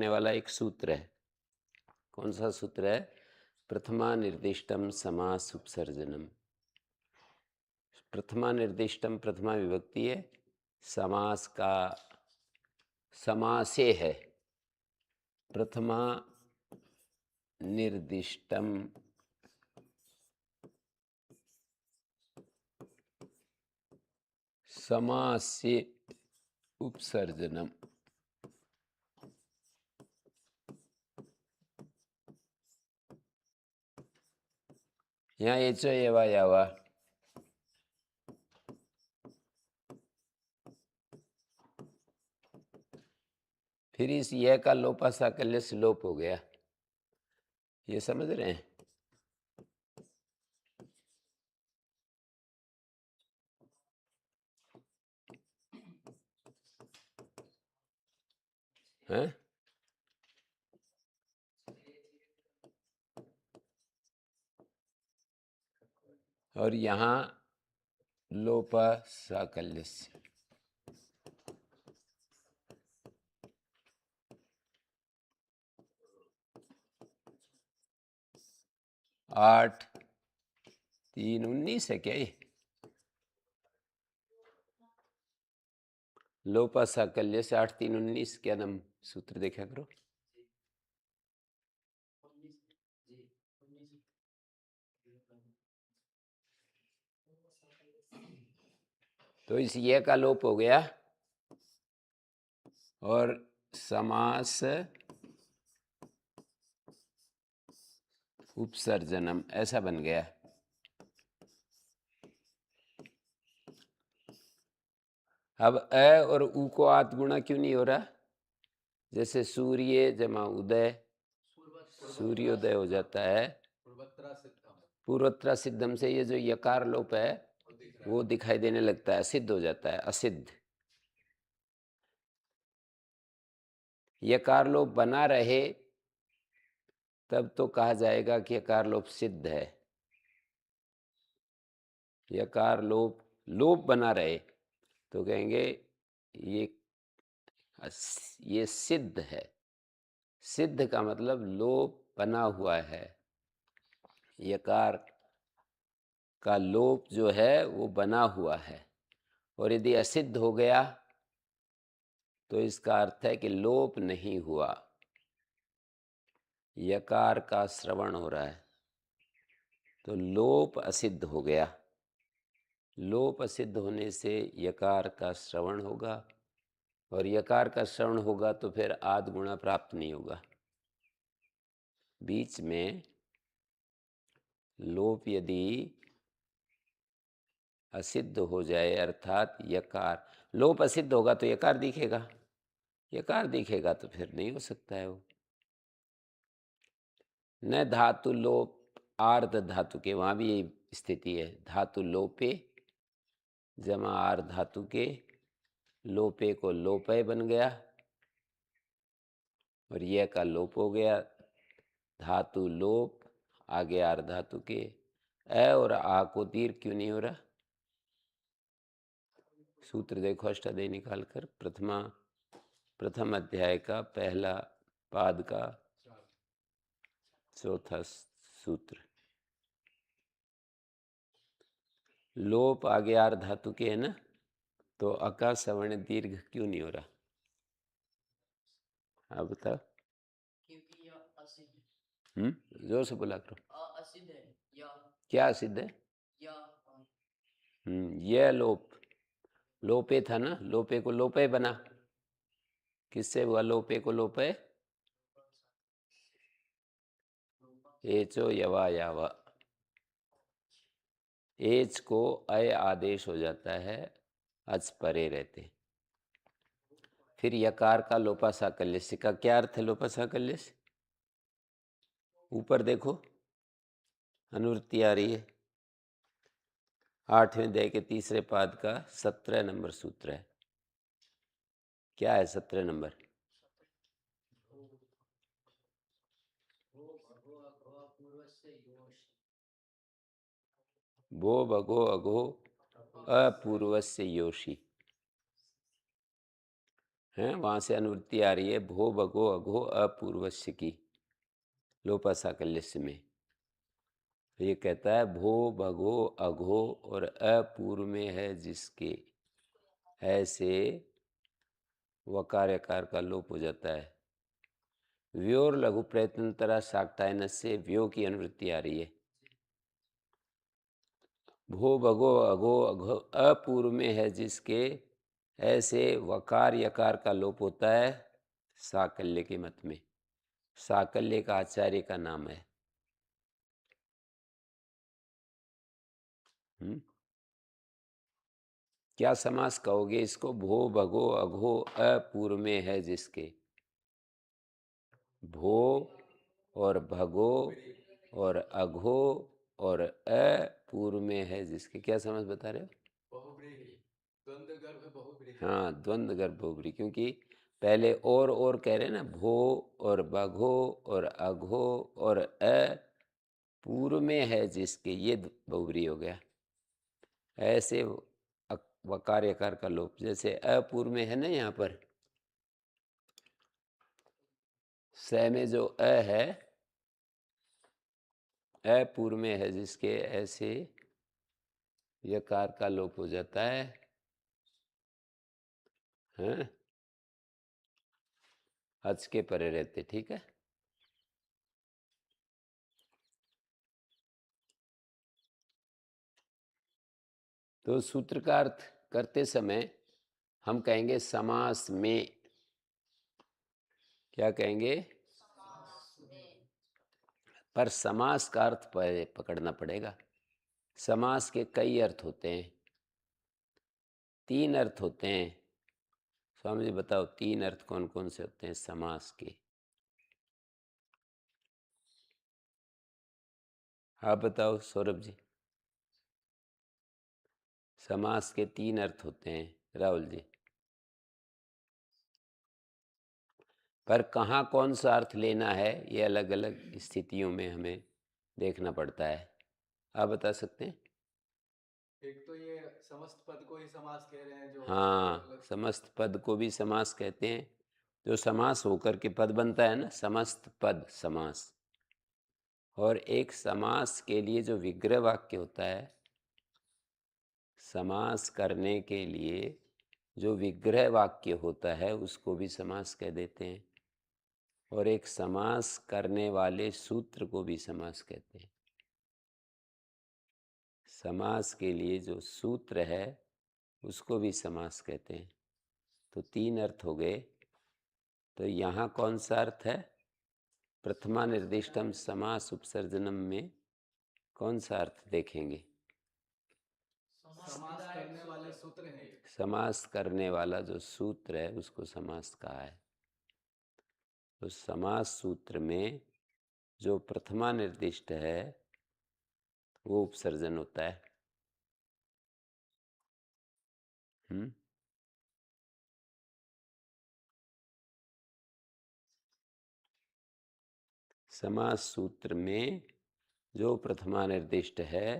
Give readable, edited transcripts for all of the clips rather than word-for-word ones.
करने वाला एक सूत्र है। कौन सा सूत्र है? प्रथमा निर्दिष्टम समास उपसर्जनम। प्रथमा निर्दिष्टम प्रथमा विभक्ति है, समास का समासे है। प्रथमा निर्दिष्टम समासे उपसर्जनम। यहाँ एचो एवा यावा, फिर इस ये का लोपा साकल्य से लोप हो गया। ये समझ रहे हैं? हैं? और यहाँ लोपा साकल्य से। आठ 3 19 है क्या ये? लोपा साकल्य से 8 3 19 क्या नाम सूत्र देखा करो। तो इस ये का लोप हो गया और समास उपसर्जनम ऐसा बन गया। अब अ और उ को आत गुणा क्यों नहीं हो रहा? जैसे सूर्य जमा उदय, सूर्योदय हो जाता है। पूर्वोत्तरा सिद्धम से ये जो यकार लोप है वो दिखाई देने लगता है, असिद्ध हो जाता है, असिद्ध। यकार लोप बना रहे तब तो कहा जाएगा कि यकार लोप सिद्ध है। यकार लोप लोप बना रहे तो कहेंगे ये ये सिद्ध है। सिद्ध का मतलब लोप बना हुआ है। यकार का लोप जो है वो बना हुआ है। और यदि असिद्ध हो गया तो इसका अर्थ है कि लोप नहीं हुआ, यकार का श्रवण हो रहा है, तो लोप असिद्ध हो गया। लोप असिद्ध होने से यकार का श्रवण होगा और यकार का श्रवण होगा तो फिर आद गुणा प्राप्त नहीं होगा। बीच में लोप यदि असिद्ध हो जाए अर्थात यकार, लोप असिद्ध होगा तो यकार दिखेगा, यकार दिखेगा तो फिर नहीं हो सकता है वो। न धातु लोप आर्ध धातु के, वहाँ भी यही स्थिति है। धातु लोपे जमा आर्ध धातु के, लोपे को लोपय बन गया और यह का लोप हो गया। धातु लोप आगे आर्ध धातु के। अ और आ को दीर्घ क्यों नहीं हो रहा? सूत्र देखो अष्टाध्यायी निकाल कर, प्रथम अध्याय का पहला पाद का चौथा सूत्र। लोप आगे आर धातु के है ना, तो अका सवर्ण दीर्घ क्यों नहीं हो रहा? आप बताओ। जोर से बोला करो। असिद्ध है या क्या असिद्ध है? यह लोप, लोपे था ना, लोपे को लोपे बना। किससे हुआ लोपे को लोपे? एचो यवा यावा। एच को अय आदेश हो जाता है, अच परे रहते। फिर यकार का लोपा साकल्य से का क्या अर्थ है? लोपा साकल्य से ऊपर देखो अनुवृत्ति आ रही है। 8वें अध्याय के तीसरे पाद का 17 नंबर सूत्र है। क्या है 17 नंबर? भो भगो अगो अपूर्वस्य योषि। है, वहां से अनुवृत्ति आ रही है भो भगो अघो अपूर्वस्य की, लोपा साकल्यस्य में। तो ये कहता है भो भगो अघो और अपूर्व में है जिसके, ऐसे वकार यकार का लोप हो जाता है। व्योर लघु प्रयत्नतरा शाक्तायन से व्यो की अनुवृत्ति आ रही है। भो भगो अघो अघो अपूर्व में है जिसके, ऐसे वकार यकार का लोप होता है साकल्य के मत में। साकल्य का आचार्य का नाम है। क्या समास कहोगे इसको? भो भगो अघो अपूर्व में है जिसके। भो और भगो और अघो और अपूर्व में है जिसके, क्या समझ बता रहे हो? हाँ, द्वंद्व गर्भ बहुब्री, क्योंकि पहले और कह रहे हैं ना, भो और बघो और अघो और पूर्व में है जिसके, ये बहुब्री हो गया। ऐसे वकार यकार का लोप, जैसे अपूर्व में है ना, यहाँ पर स में जो है, अपूर्व में है जिसके, ऐसे यकार का लोप हो जाता है, हैं? हच के परे रहते, ठीक है। तो सूत्र का अर्थ करते समय हम कहेंगे समास में, क्या कहेंगे? पर समास का अर्थ पकड़ना पड़ेगा। समास के कई अर्थ होते हैं, 3 अर्थ होते हैं। स्वामी जी बताओ, 3 अर्थ कौन कौन से होते हैं समास के? आप बताओ सौरभ जी। समास के 3 अर्थ होते हैं राहुल जी। पर कहाँ कौन सा अर्थ लेना है, ये अलग अलग स्थितियों में हमें देखना पड़ता है। आप बता सकते हैं? एक तो ये समस्त पद को ही समास कह रहे हैं जो हाँ, समस्त पद को भी समास कहते हैं। जो समास होकर के पद बनता है ना, समस्त पद समास। और एक समास के लिए जो विग्रह वाक्य होता है, समास करने के लिए जो विग्रह वाक्य होता है उसको भी समास कह देते हैं। और एक समास करने वाले सूत्र को भी समास कहते हैं। समास के लिए जो सूत्र है उसको भी समास कहते हैं। तो 3 अर्थ हो गए। तो यहाँ कौन सा अर्थ है? प्रथमा निर्दिष्टम समास उपसर्जनम में कौन सा अर्थ देखेंगे? समास करने वाले सूत्र हैं। समास करने वाला जो सूत्र है उसको समास कहा है। तो समास सूत्र में जो प्रथमा निर्दिष्ट है वो उपसर्जन होता है। हम्म। समास सूत्र में जो प्रथमा निर्दिष्ट है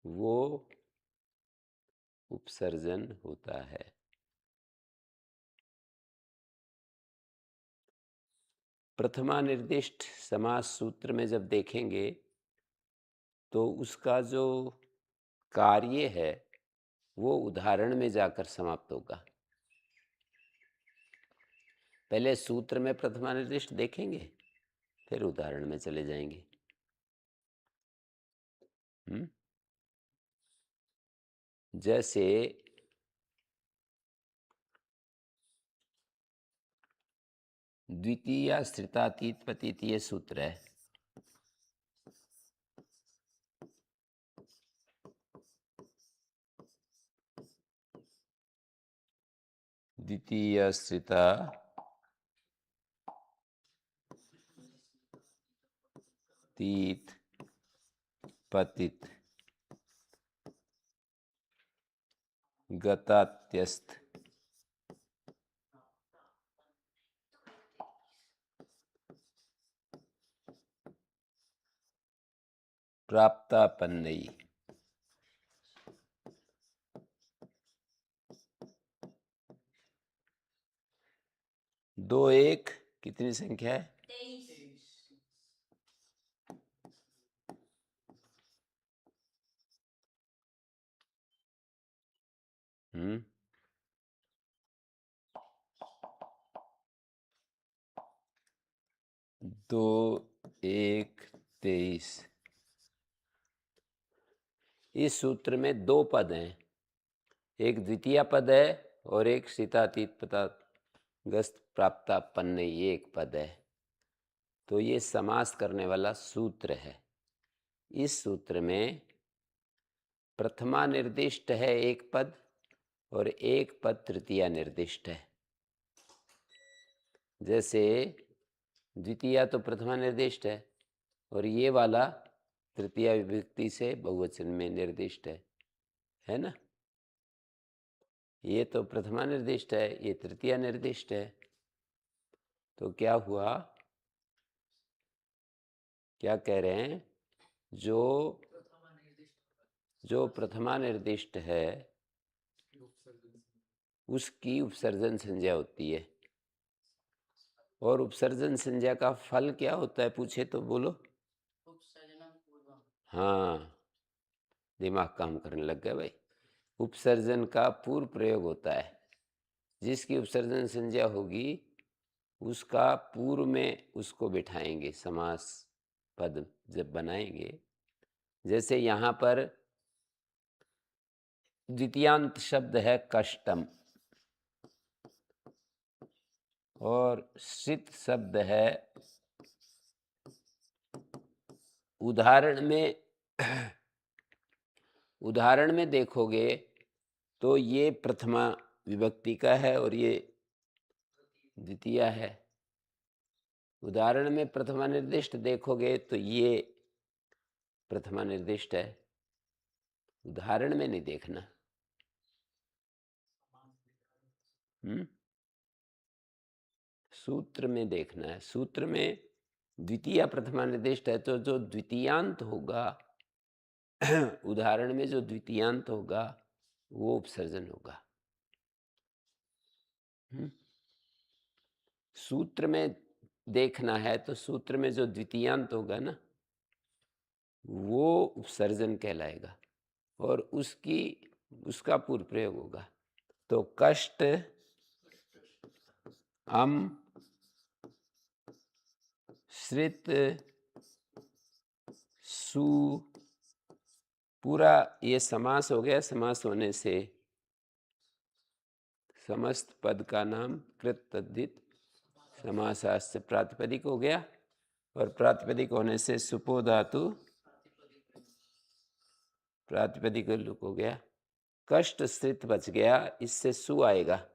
वो उपसर्जन होता है। प्रथमा निर्दिष्ट समास सूत्र में जब देखेंगे तो उसका जो कार्य है वो उदाहरण में जाकर समाप्त होगा। पहले सूत्र में प्रथमा निर्दिष्ट देखेंगे, फिर उदाहरण में चले जाएंगे। जैसे द्वितीय स्थितातीत प्रतीतीय सूत्र है। द्वितीय स्थिता तीत पतित गतात्यस्त प्राप्तापन्नयी। दो एक कितनी संख्या है? 23। हम्म, दो एक 23। इस सूत्र में दो पद हैं, एक द्वितीय पद है और एक शीतातीत पदागस्त प्राप्तापन्न, ये एक पद है। तो ये समास करने वाला सूत्र है। इस सूत्र में प्रथमा निर्दिष्ट है एक पद और एक पद तृतीया निर्दिष्ट है। जैसे द्वितीया तो प्रथमा निर्दिष्ट है और ये वाला तृतीया विभक्ति से बहुवचन में निर्दिष्ट है ना? ये तो प्रथमा निर्दिष्ट है, ये तृतीया निर्दिष्ट है। तो क्या हुआ, क्या कह रहे हैं, जो प्रथमा निर्दिष्ट है उसकी उपसर्जन संज्ञा होती है। और उपसर्जन संज्ञा का फल क्या होता है, पूछे तो बोलो। हाँ, दिमाग काम करने लग गया भाई। उपसर्जन का पूर्व प्रयोग होता है। जिसकी उपसर्जन संज्ञा होगी उसका पूर्व में उसको बिठाएंगे, समास पद जब बनाएंगे। जैसे यहाँ पर द्वितीयांत शब्द है कष्टम और सित शब्द है उदाहरण में देखोगे तो ये प्रथमा विभक्ति का है और ये द्वितीय है। उदाहरण में प्रथमा निर्दिष्ट देखोगे तो ये प्रथमा निर्दिष्ट है, उदाहरण में नहीं देखना। सूत्र में देखना है। सूत्र में द्वितीय प्रथमा निर्दिष्ट है तो जो द्वितीयांत होगा उदाहरण में जो द्वितीयांत होगा वो उपसर्जन होगा। सूत्र में देखना है तो सूत्र में जो द्वितीयांत होगा ना वो उपसर्जन कहलाएगा और उसका पूर्व प्रयोग होगा। तो कष्ट अम श्रित सु पूरा ये समास हो गया। समास होने से समस्त पद का नाम कृत तद्धित समासास्य प्रातिपदिक हो गया और प्रातिपदिक होने से सुपो धातु प्रातिपदिक लुक हो गया। कष्ट स्थित बच गया, इससे सु आएगा।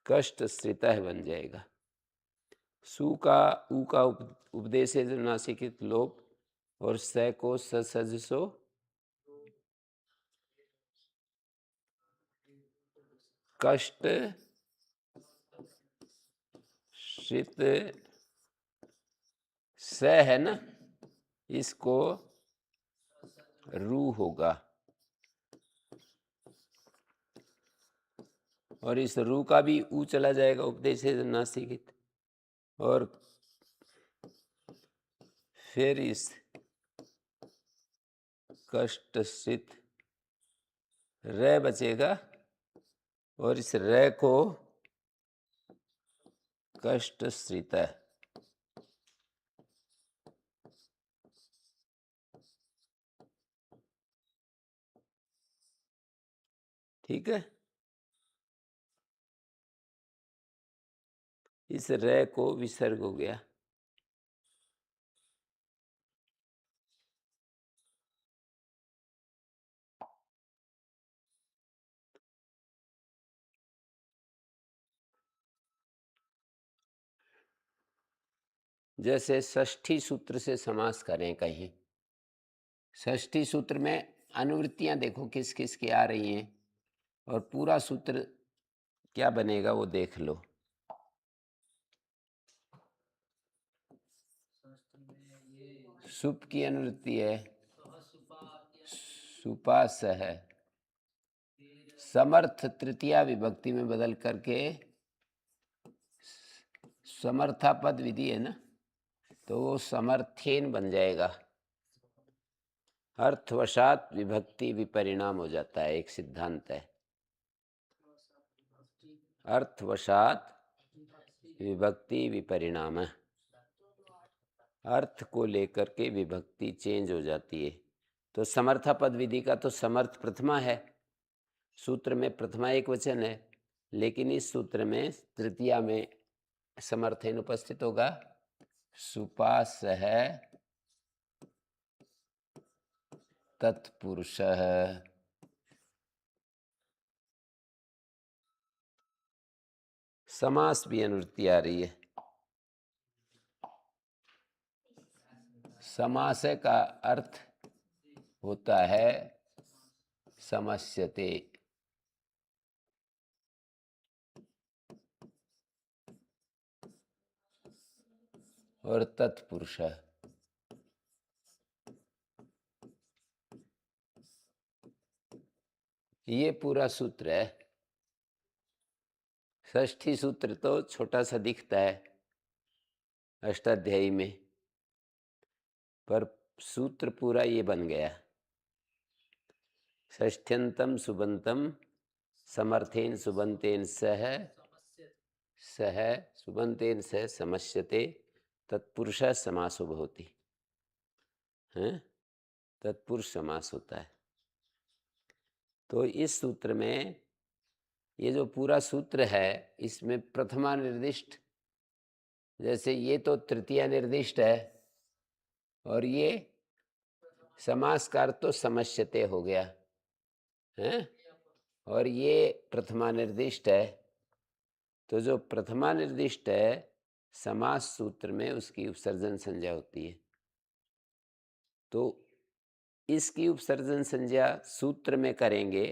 कष्ट स्थित बन जाएगा। सु का उ का उपदेश है जो नासिकित लोप और स को सज सो कष्ट शीत स है ना, इसको रू होगा और इस रू का भी ऊ चला जाएगा, उपदेश है नासिकित। और फिर इस कष्ट शीत र बचेगा और इस र को कष्ट स्थित है। ठीक है, इस र को विसर्ग हो गया। जैसे षष्ठी सूत्र से समास करें कहीं, षष्ठी सूत्र में अनुवृत्तियां देखो किस किस की आ रही हैं और पूरा सूत्र क्या बनेगा वो देख लो। सुप की अनुवृत्ति है, सुपास है, समर्थ तृतीया विभक्ति में बदल करके समर्था पद विधि है ना, तो वो समर्थेन बन जाएगा। अर्थवशात विभक्ति विपरिणाम हो जाता है, एक सिद्धांत है। अर्थवशात विभक्ति विपरिणाम है, अर्थ को लेकर के विभक्ति चेंज हो जाती है। तो समर्था पद विधि का तो समर्थ प्रथमा है, सूत्र में प्रथमा एक वचन है, लेकिन इस सूत्र में तृतीया में समर्थेन उपस्थित होगा। सुपास है तत्पुरुष। समास भी अनुवृत्ति आ रही है। समास का अर्थ होता है समस्यते, और तत्पुरुष। ये पूरा सूत्र है। षष्ठी सूत्र तो छोटा सा दिखता है अष्टाध्यायी में, पर सूत्र पूरा ये बन गया। षष्ठ्यंतम सुबंतम समर्थेन सुबंतेन सह सुबंतेन सह समस्यते तत्पुरुष समासो भवति। हैं, तत्पुरुष समास होता है। तो इस सूत्र में ये जो पूरा सूत्र है, इसमें प्रथमा निर्दिष्ट, जैसे ये तो तृतीया निर्दिष्ट है, और ये समासकार तो समस्यते हो गया है, और ये प्रथमा निर्दिष्ट है। तो जो प्रथमा निर्दिष्ट है समास सूत्र में, उसकी उपसर्जन संज्ञा होती है। तो इसकी उपसर्जन संज्ञा सूत्र में करेंगे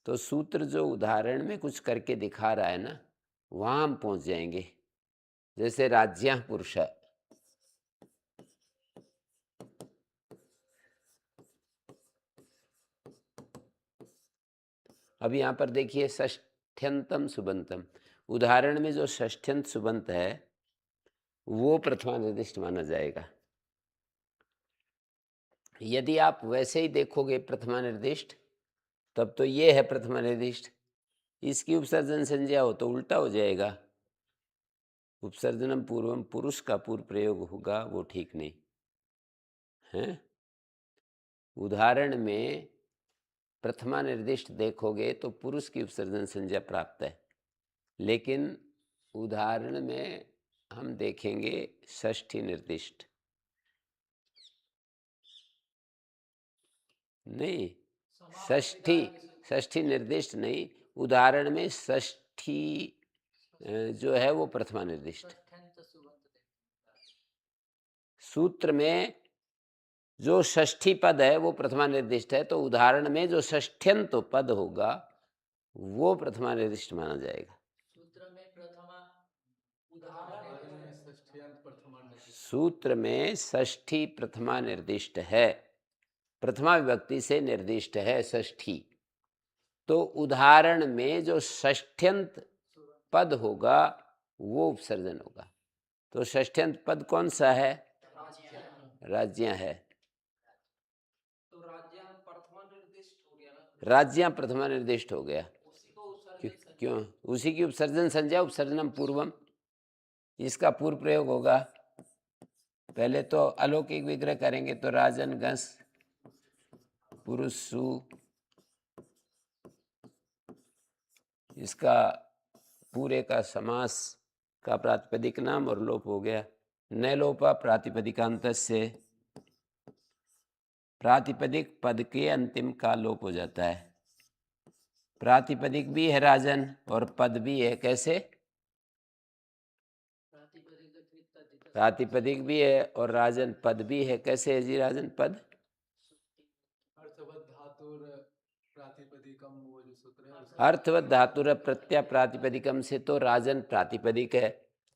तो सूत्र जो उदाहरण में कुछ करके दिखा रहा है ना, वहां हम पहुंच जाएंगे। जैसे राज्यः पुरुष, अब यहां पर देखिए षष्ठ्यंतम सुबंतम, उदाहरण में जो षष्ठ्यंत सुबंत है वो प्रथमा निर्दिष्ट माना जाएगा। यदि आप वैसे ही देखोगे प्रथमा निर्दिष्ट, तब तो ये है प्रथमा निर्दिष्ट, इसकी उपसर्जन संज्ञा हो तो उल्टा हो जाएगा। उपसर्जनम पूर्वम पुरुष का पूर्व प्रयोग होगा, वो ठीक नहीं है। उदाहरण में प्रथमा निर्दिष्ट देखोगे तो पुरुष की उपसर्जन संज्ञा प्राप्त है, लेकिन उदाहरण में हम देखेंगे षष्ठी निर्दिष्ट नहीं, षष्ठी निर्दिष्ट नहीं, उदाहरण में षष्ठी जो है वो प्रथमा निर्दिष्ट। सूत्र में जो षष्ठी पद है वो प्रथमा निर्दिष्ट है, तो उदाहरण में जो षष्ठ्यंत पद होगा वो प्रथमा निर्दिष्ट माना जाएगा। सूत्र में प्रथमा, उदाहरण में षष्ठ्यंत प्रथमा निर्दिष्ट। सूत्र में षष्ठी प्रथमा निर्दिष्ट है, प्रथमा विभक्ति से निर्दिष्ट है षष्ठी। तो उदाहरण में जो षष्ठ्यंत पद होगा वो उपसर्जन होगा। तो षष्ठ्यंत पद कौन सा है? राज्य है। तो राज्य प्रथमा निर्दिष्ट हो गया ना, राज्य प्रथमा निर्दिष्ट हो गया। तो क्यों? उसी की उपसर्जन संज्ञा उपसर्जनम पूर्वम, इसका पूर्व प्रयोग होगा। पहले तो अलौकिक विग्रह करेंगे तो राजन गस पुरुष सु, इसका पूरे का समास का प्रातिपदिक नाम और लोप हो गया। न लोपा प्रातिपदिकांत से, प्रातिपदिक पद के अंतिम का लोप हो जाता है। प्रातिपदिक भी है राजन और पद भी है। कैसे? प्रातिपदिक भी है और राजन पद भी है। कैसे है जी राजन पद? अर्थवत धातुर प्रातिपदिकम, वो जो सूत्र है अर्थवत धातुर प्रत्यय प्रातिपदिकम से तो राजन प्रातिपदिक है,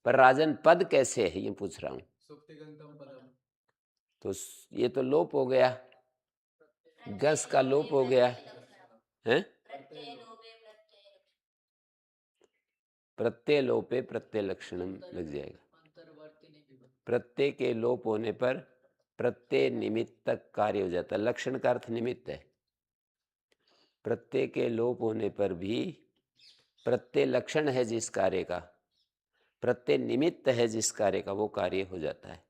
पर राजन पद कैसे है ये पूछ रहा हूँ। सुप्तिगंतम पदम, तो ये तो लोप हो गया, गस का लोप हो गया है। प्रत्यय लोपे प्रत्यय लक्षणम लग जाएगा। अंतर्वर्ती निमित्त। प्रत्यय के लोप होने पर प्रत्यय निमित्तक कार्य हो जाता है। लक्षण का अर्थ निमित्त है। प्रत्यय के लोप होने पर भी प्रत्यय लक्षण है जिस कार्य का, प्रत्यय निमित्त है जिस कार्य का, वो कार्य हो जाता है।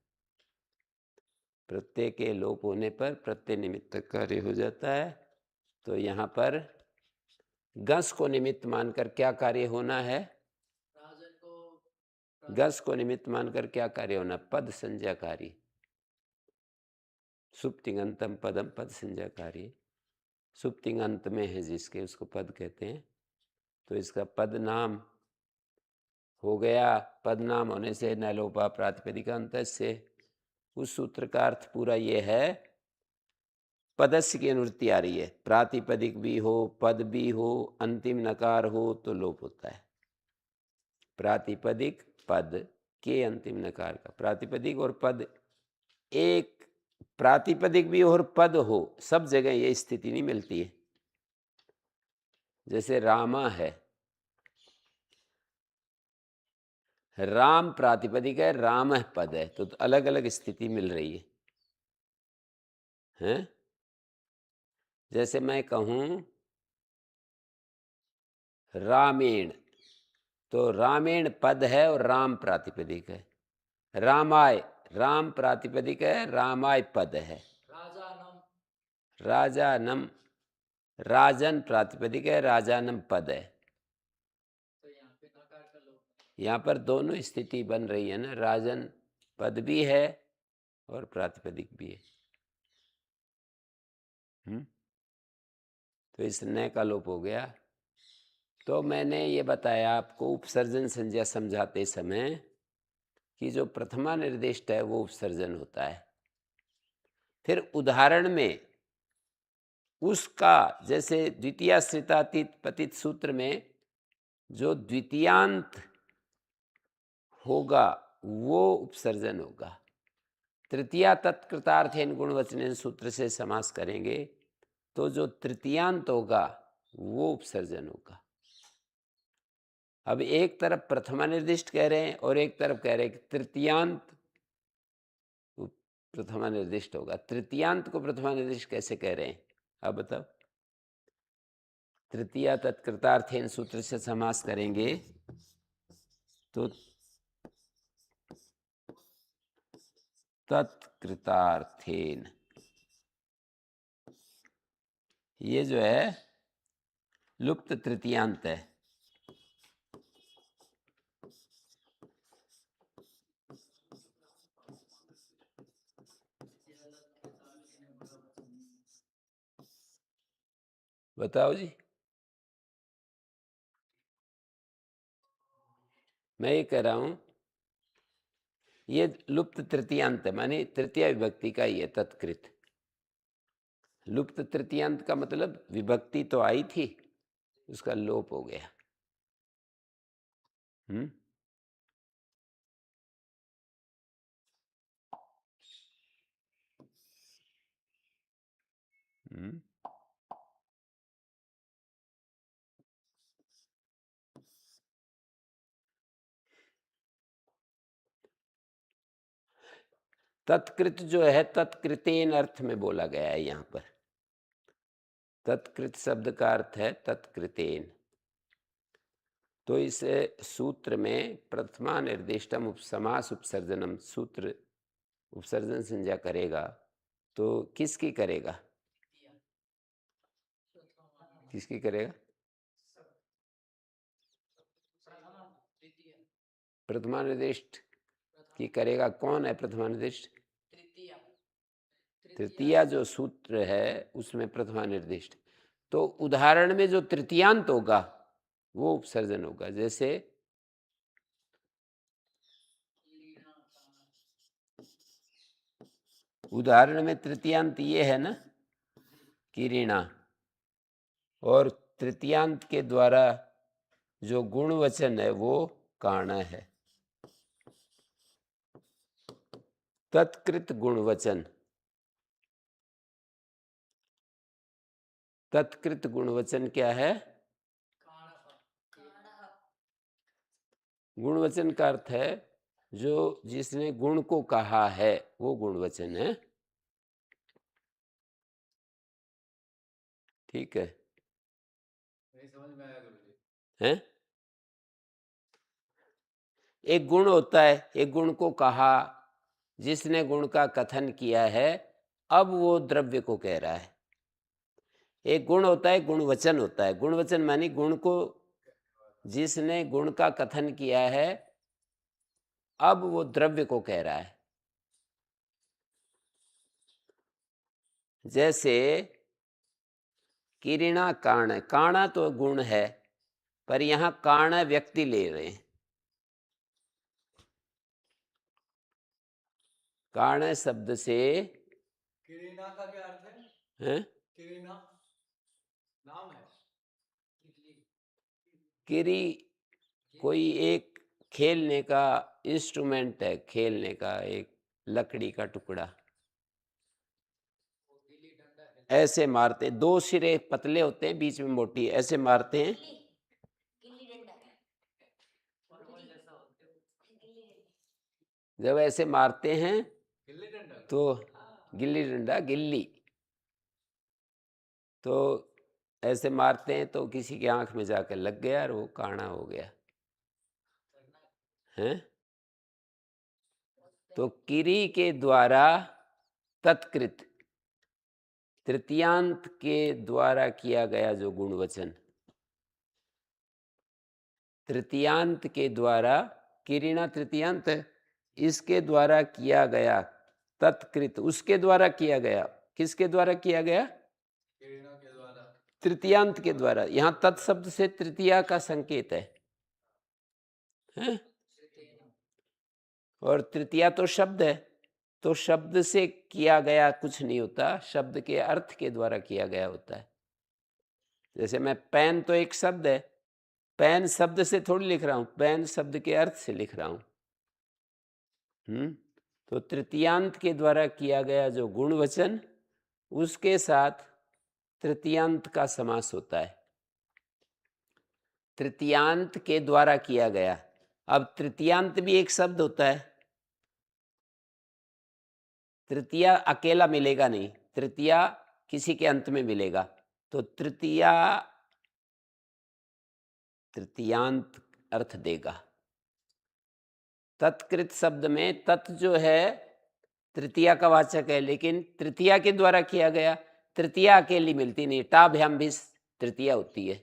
प्रत्यय के लोप होने पर प्रत्यय निमित्तक कार्य हो जाता है। तो यहाँ पर गस को निमित्त मानकर क्या कार्य होना है? राजन को गस को निमित्त मानकर क्या कार्य होना? पद संज्ञा कार्य। सुप्तिंगंतम पदम पद संज्ञा कार्य। सुप्तिंगंत में है जिसके, उसको पद कहते हैं। तो इसका पद नाम हो गया। पद नाम होने से न लोपा प्रातिपदिका अंत से। उस सूत्र का अर्थ पूरा ये है, पदस्य की अनुवृत्ति आ रही है। प्रातिपदिक भी हो, पद भी हो, अंतिम नकार हो तो लोप होता है। प्रातिपदिक पद के अंतिम नकार का। प्रातिपदिक और पद, एक प्रातिपदिक भी और पद हो, सब जगह ये स्थिति नहीं मिलती है। जैसे रामा है, राम प्रातिपदिक है, राम पद है, तो अलग अलग स्थिति मिल रही है, हैं? जैसे मैं कहूं रामेण, तो रामेण पद है और राम प्रातिपदिक है। रामाय, राम प्रातिपदिक है, रामाय पद है। राजानम, राजानम, राजन प्रातिपदिक है, राजानम पद है। तो यहाँ पे नकार का लोप। यहाँ पर दोनों स्थिति बन रही है ना, राजन पद भी है और प्रातिपदिक भी है। तो इस न का लोप हो गया। तो मैंने ये बताया आपको उपसर्जन संज्ञा समझाते समय कि जो प्रथमा निर्दिष्ट है वो उपसर्जन होता है। फिर उदाहरण में उसका, जैसे द्वितीयाश्रितातीत पतित सूत्र में जो द्वितीयांत होगा वो उपसर्जन होगा। तृतीया तत्कृतार्थेन गुणवचनेन सूत्र से समास करेंगे तो जो तृतीयांत होगा वो उपसर्जन होगा। अब एक तरफ प्रथमा निर्दिष्ट कह रहे हैं और एक तरफ कह रहे हैं कि तृतीयांत प्रथमा निर्दिष्ट होगा। तृतीयांत को प्रथमा निर्दिष्ट कैसे कह रहे हैं, अब बताओ। तृतीया तत्कृतार्थेन सूत्र से समास करेंगे तो तत्कृतार्थेन, ये जो है लुप्त तृतीयांत है। बताओ जी। मैं ये कह रहा हूं ये लुप्त तृतीयांत है, माने तृतीय विभक्ति का ही है तत्कृत। लुप्त तृतीयांत का मतलब विभक्ति तो आई थी, उसका लोप हो गया। हम्म हम्म तत्कृत जो है तत्कृतेन अर्थ में बोला गया है। यहां पर तत्कृत शब्द का अर्थ है तत्कृतेन। तो इस सूत्र में प्रथमा निर्दिष्टम उपसमास उपसर्जनम, सूत्र उपसर्जन संज्ञा करेगा तो किसकी करेगा? किसकी करेगा? प्रथमा निर्दिष्ट की करेगा। कौन है प्रथमा निर्दिष्ट? तृतीया जो सूत्र है उसमें प्रथमा निर्दिष्ट। तो उदाहरण में जो तृतीयांत होगा वो उपसर्जन होगा। जैसे उदाहरण में तृतीयांत ये है ना, किरीणा, और तृतीयांत के द्वारा जो गुणवचन है वो काणा है। तत्कृत गुणवचन, तत्कृत गुणवचन क्या है? गुणवचन का अर्थ है जो जिसने गुण को कहा है वो गुणवचन है। ठीक है, नहीं समझ में आया गुरुजी। हैं? एक गुण होता है, एक गुण को कहा, जिसने गुण का कथन किया है, अब वो द्रव्य को कह रहा है। एक गुण होता है, गुणवचन होता है। गुणवचन मानी गुण को जिसने गुण का कथन किया है, अब वो द्रव्य को कह रहा है। जैसे किरणा कारण, काणा तो गुण है, पर यहां कारण व्यक्ति ले रहे हैं। कारण शब्द से किरीना का क्या अर्थ है? किरीना नाम है। किरी कोई एक खेलने का इंस्ट्रूमेंट है, खेलने का एक लकड़ी का टुकड़ा। ऐसे मारते हैं, दो सिरे पतले होते हैं, बीच में मोटी, ऐसे मारते हैं। जब ऐसे मारते हैं तो गिल्ली डंडा, गिल्ली, तो ऐसे मारते हैं तो किसी की आंख में जाकर लग गया और वो काना हो गया है। तो किरी के द्वारा तत्कृत, तृतीयांत के द्वारा किया गया जो गुणवचन, तृतीयांत के द्वारा, किरीना तृतीयांत है, इसके द्वारा किया गया तत्कृत, उसके द्वारा किया गया। किसके द्वारा किया गया? किरीना के द्वारा, तृतीयांत के द्वारा। यहां तत्शब्द से तृतीया का संकेत है? और तृतीया तो शब्द है, तो शब्द से किया गया कुछ नहीं होता, शब्द के अर्थ के द्वारा किया गया होता है। जैसे मैं पेन तो एक शब्द है, पेन शब्द से थोड़ी लिख रहा हूं, पेन शब्द के अर्थ से लिख रहा हूं। तो तृतीयांत के द्वारा किया गया जो गुणवचन, उसके साथ तृतीयांत का समास होता है। तृतीयांत के द्वारा किया गया। अब तृतीयांत भी एक शब्द होता है। तृतीया अकेला मिलेगा नहीं, तृतीया किसी के अंत में मिलेगा, तो तृतीया तृतीयांत अर्थ देगा। तत्कृत शब्द में तत् जो है तृतीया का वाचक है, लेकिन तृतीया के द्वारा किया गया। तृतीया अकेली मिलती नहीं, टाभ्याम भी तृतीया होती है,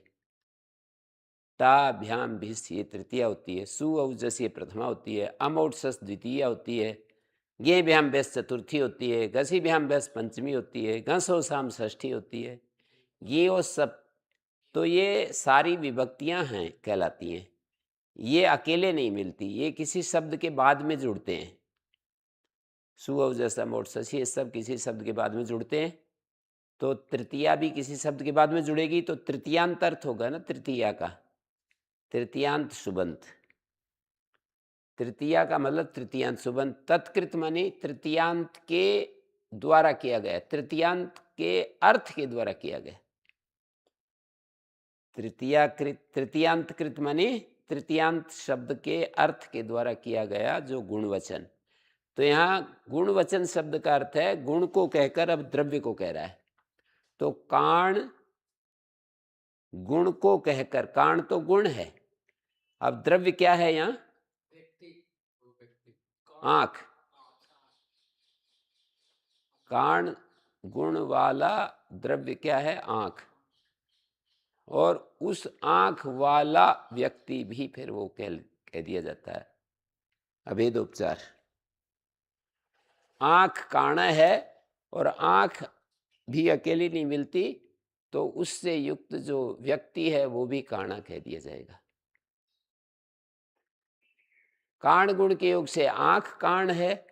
टाभ्याम भी ये तृतीया होती है, सु औजस ये प्रथमा होती है, अम औजस द्वितीया होती है, गे भ्याम बेस चतुर्थी होती है, घसी भ्याम बेस पंचमी होती है, घसो शाम षष्ठी होती है। ये वो सब, तो ये सारी विभक्तियां हैं, कहलाती हैं। ये अकेले नहीं मिलती, ये किसी शब्द के बाद में जुड़ते हैं। सु जैसा मोट शशि, ये सब किसी शब्द के बाद में जुड़ते हैं। तो तृतीया भी किसी शब्द के बाद में जुड़ेगी, तो तृतीयांत अर्थ होगा ना तृतीया का, तृतीयांत सुबंत। तृतीया का मतलब तृतीयांत सुबंत। तत्कृत मानी तृतीयांत के द्वारा किया गया, तृतीयांत के अर्थ के द्वारा किया गया। तृतीयाकृत, तृतीयांत कृत मानी तृतीयांत शब्द के अर्थ के द्वारा किया गया जो गुणवचन। तो यहाँ गुणवचन शब्द का अर्थ है गुण को कहकर अब द्रव्य को कह रहा है। तो काण गुण को कहकर, काण तो गुण है, अब द्रव्य क्या है यहाँ? आंख। काण गुण वाला द्रव्य क्या है? आंख। और उस आंख वाला व्यक्ति भी फिर वो कह दिया जाता है अभेदोपचार। आंख काण है और आंख भी अकेली नहीं मिलती, तो उससे युक्त जो व्यक्ति है वो भी काणा कह दिया जाएगा। काण गुण के योग से आंख काण है,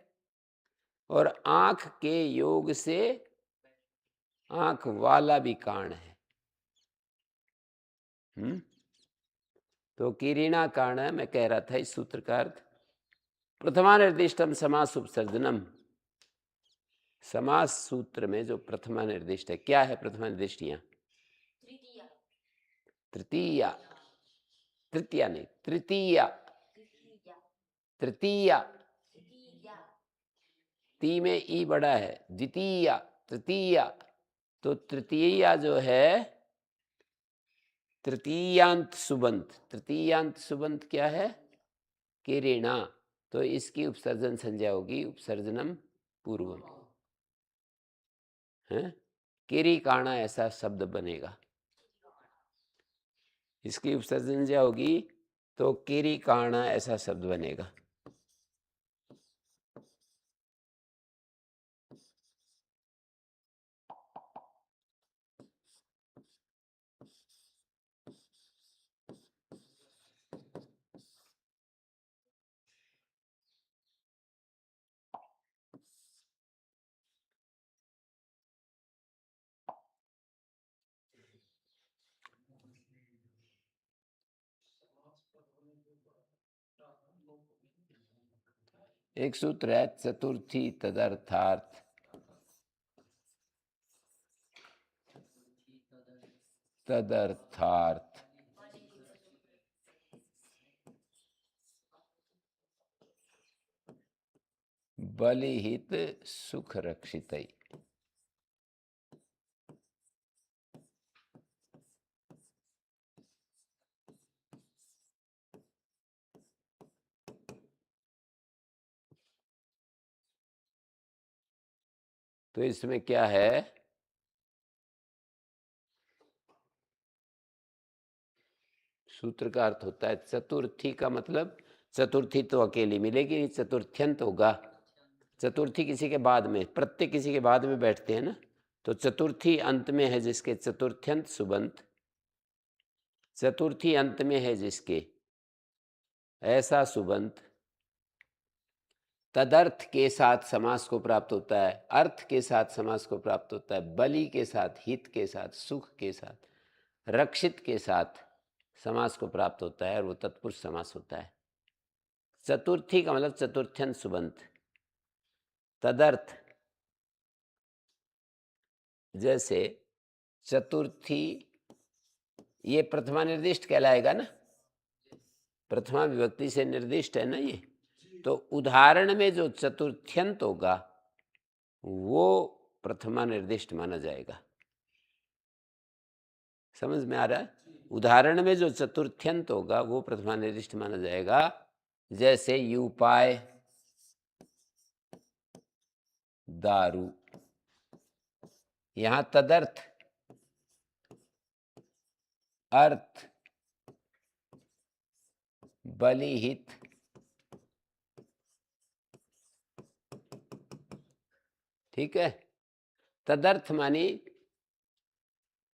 और आंख के योग से आंख वाला भी काण है। तो किरीना काण है, मैं कह रहा था इस सूत्र का अर्थ प्रथमा निर्दिष्टम समास उपसर्जनम। समास सूत्र में जो प्रथमा निर्दिष्ट है, क्या है प्रथमा निर्दिष्ट? यहाँ तृतीया, तृतीया नहीं, तृतीया, तृतीया, ती में ई बड़ा है, द्वितीया, तृतीया। तो तृतीया जो है तृतीयांत सुबंत, तृतीयांत सुबंत क्या है? किरीणा। तो इसकी उपसर्जन संज्ञा होगी उपसर्जनम पूर्वम, है किरीकाणा, ऐसा शब्द बनेगा। इसकी उपसर्जन संज्ञा होगी तो किरीकाणा ऐसा शब्द बनेगा। एक सूत्र है चतुर्थी तदर्थार्थ, तदर्थार्थ बलिहित सुख रक्षितै। तो इसमें क्या है? सूत्र का अर्थ होता है चतुर्थी का मतलब, चतुर्थी तो अकेली मिलेगी नहीं, चतुर्थ्यंत होगा। चतुर्थी किसी के बाद में, प्रत्येक किसी के बाद में बैठते हैं ना, तो चतुर्थी अंत में है जिसके चतुर्थ्यंत सुबंत, चतुर्थी अंत में है जिसके ऐसा सुबंत तदर्थ के साथ समास को प्राप्त होता है, अर्थ के साथ समास को प्राप्त होता है, बलि के साथ, हित के साथ, सुख के साथ, रक्षित के साथ समास को प्राप्त होता है, और वो तत्पुरुष समास होता है। चतुर्थी का मतलब चतुर्थ्यंत सुबंत, तदर्थ जैसे चतुर्थी, ये प्रथमा निर्दिष्ट कहलाएगा ना, प्रथमा विभक्ति से निर्दिष्ट है ना ये। तो उदाहरण में जो चतुर्थ्यंत होगा वो प्रथमा निर्दिष्ट माना जाएगा। समझ में आ रहा है? उदाहरण में जो चतुर्थ्यंत होगा वो प्रथमा निर्दिष्ट माना जाएगा। जैसे यूपाय, दारू, यहां तदर्थ, अर्थ, बलिहित, ठीक है। तदर्थ मानी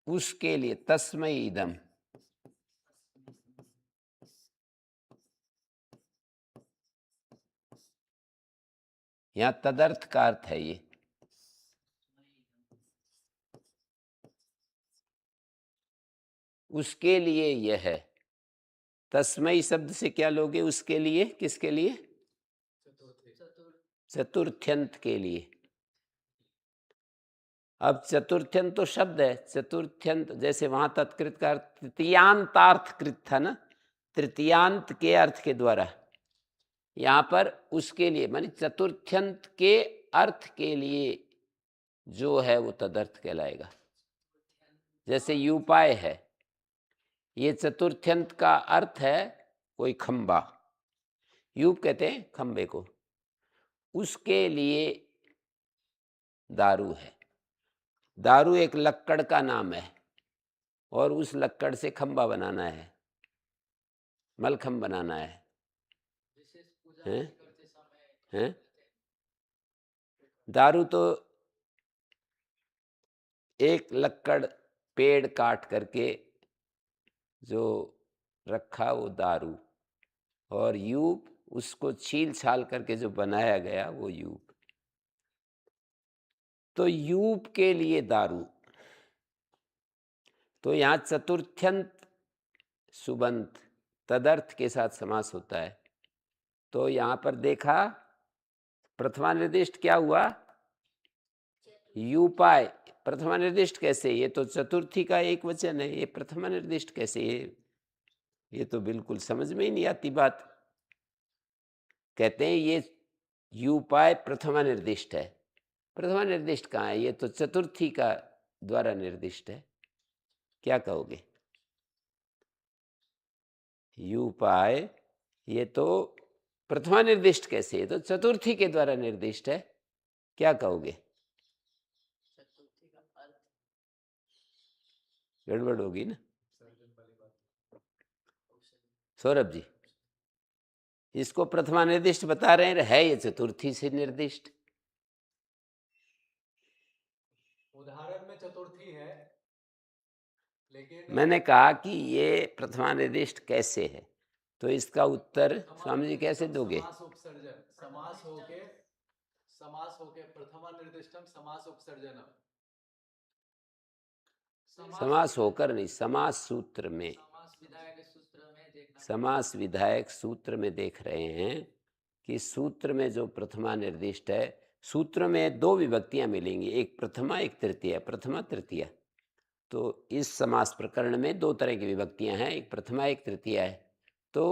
उसके लिए, तस्मै इदम, यहां तदर्थ का अर्थ है ये। उसके लिए यह है। तस्मै शब्द से क्या लोगे? उसके लिए, किसके लिए? चतुर्थ्यंत के लिए। अब चतुर्थ्यंत तो शब्द है, चतुर्थ्यंत जैसे वहां तत्कृत का अर्थ तृतीयांतार्थ कृत था ना, तृतीयांत के अर्थ के द्वारा, यहां पर उसके लिए मानी चतुर्थ्यंत के अर्थ के लिए जो है वो तदर्थ कहलाएगा। जैसे यूपाय है, ये चतुर्थ्यंत का अर्थ है कोई खंबा, यूप कहते हैं खंबे को, उसके लिए दारू है। दारू एक लक्कड़ का नाम है, और उस लक्कड़ से खंबा बनाना है, मलखम बनाना है, हैं? दारू तो एक लक्कड़ पेड़ काट करके जो रखा वो दारू, और यूप उसको छील छाल करके जो बनाया गया वो यूप। तो यूप के लिए दारू। तो यहाँ चतुर्थ्यंत सुबंत तदर्थ के साथ समास होता है। तो यहाँ पर देखा प्रथमा निर्दिष्ट क्या हुआ? यूपाय, प्रथमा निर्दिष्ट कैसे? ये तो चतुर्थी का एक वचन है, ये प्रथमा निर्दिष्ट कैसे? ये तो बिल्कुल समझ में ही नहीं आती बात। कहते हैं ये युपाय प्रथमा निर्दिष्ट है। प्रथमा निर्दिष्ट कहाँ है? ये तो चतुर्थी का द्वारा निर्दिष्ट है। क्या कहोगे? युपाय ये तो प्रथमा निर्दिष्ट कैसे? ये तो चतुर्थी के द्वारा निर्दिष्ट है। क्या कहोगे? गड़बड़ होगी ना सौरभ जी? इसको प्रथमा निर्दिष्ट बता रहे हैं, है ये चतुर्थी से निर्दिष्ट। उदाहरण में चतुर्थी है, लेकिन मैंने कहा कि ये प्रथमा निर्दिष्ट कैसे है, तो इसका उत्तर स्वामी जी कैसे दोगे? समास उपसर्जन, समास होके प्रथमा निर्दिष्टम समास उपसर्जनम। समास होकर नहीं, समास सूत्र में, समास विधायक सूत्र में देख रहे हैं कि सूत्र में जो प्रथमा निर्दिष्ट है, सूत्र में दो विभक्तियां मिलेंगी, एक प्रथमा एक तृतीया, प्रथमा तृतीया। तो इस समास प्रकरण में दो तरह की विभक्तियां हैं, एक प्रथमा एक तृतीया है। तो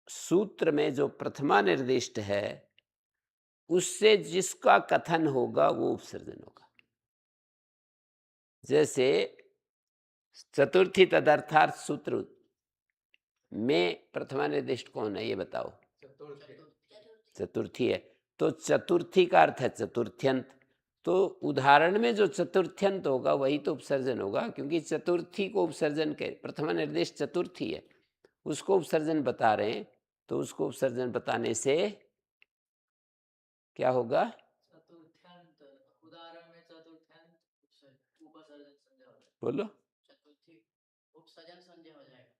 सूत्र में जो प्रथमा निर्दिष्ट है उससे जिसका कथन होगा वो उपसर्जन होगा। जैसे चतुर्थी तदर्थार्थ सूत्र में प्रथमा निर्दिष्ट कौन है, ये बताओ? चतुर्थी है। तो चतुर्थी का अर्थ है चतुर्थ्यंत। तो उदाहरण में जो चतुर्थ्यंत होगा वही तो उपसर्जन होगा, क्योंकि चतुर्थी को उपसर्जन के प्रथमा निर्देश चतुर्थी है, उसको उपसर्जन बता रहे हैं। तो उसको उपसर्जन बताने से क्या होगा? चतुर्थ्यंत, उदाहरण में चतुर्थ्यंत उपसर्जन संज्ञा हो जाएगा। बोलो। चतुर्थी उपसर्जन संज्ञा हो जाएगा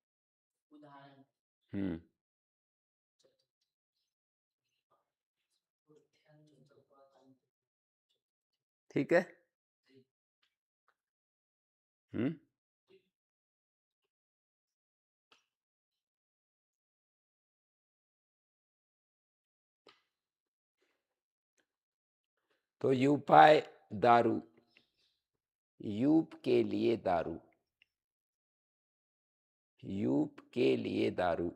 उदाहरण। ठीक है। हम्म। तो यूपाय दारू, यूप के लिए दारू, यूप के लिए दारू,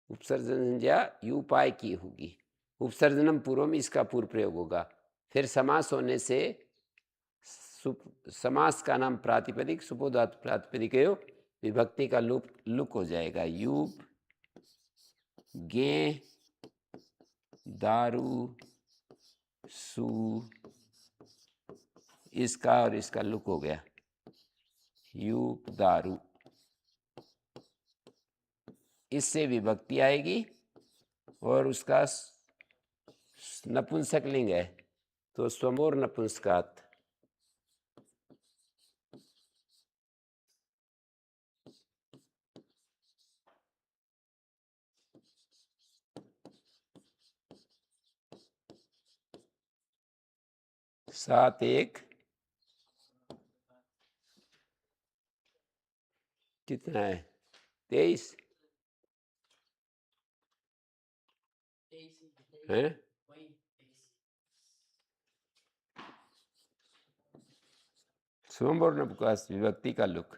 उपसर्जन संज्ञा यूपाय की होगी। उपसर्जनम पूर्वम इसका पूर्व प्रयोग होगा। फिर समास होने से समास का नाम प्रातिपदिक, सुपोधातु प्रातिपदिक विभक्ति का लुक हो जाएगा। यूप गे दारू सु, इसका और इसका लुक हो गया, यूप दारू। इससे विभक्ति आएगी और उसका नपुंसकलिंग है, तो स्वमोर नपुंसकात। सात एक कितना है? 23 है। स्वमोर नपुंसक विभक्ति का लुक।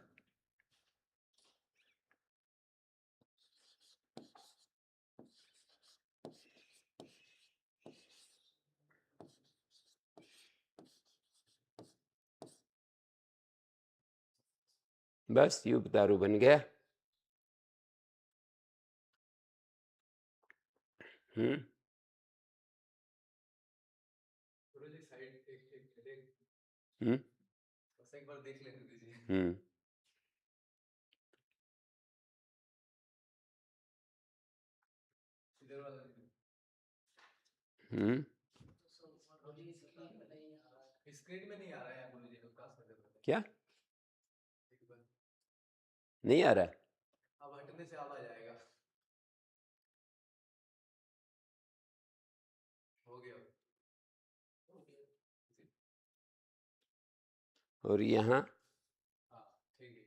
बस यूप दारू बन गया। हम्म। हम्म। एक बार देख लेने दीजिए। इधर वाला स्क्रीन में नहीं आ रहा है गुरुजी, क्या नहीं आ रहा? अब हटने से आवाज आएगा। हो गया। और यहाँ ठीक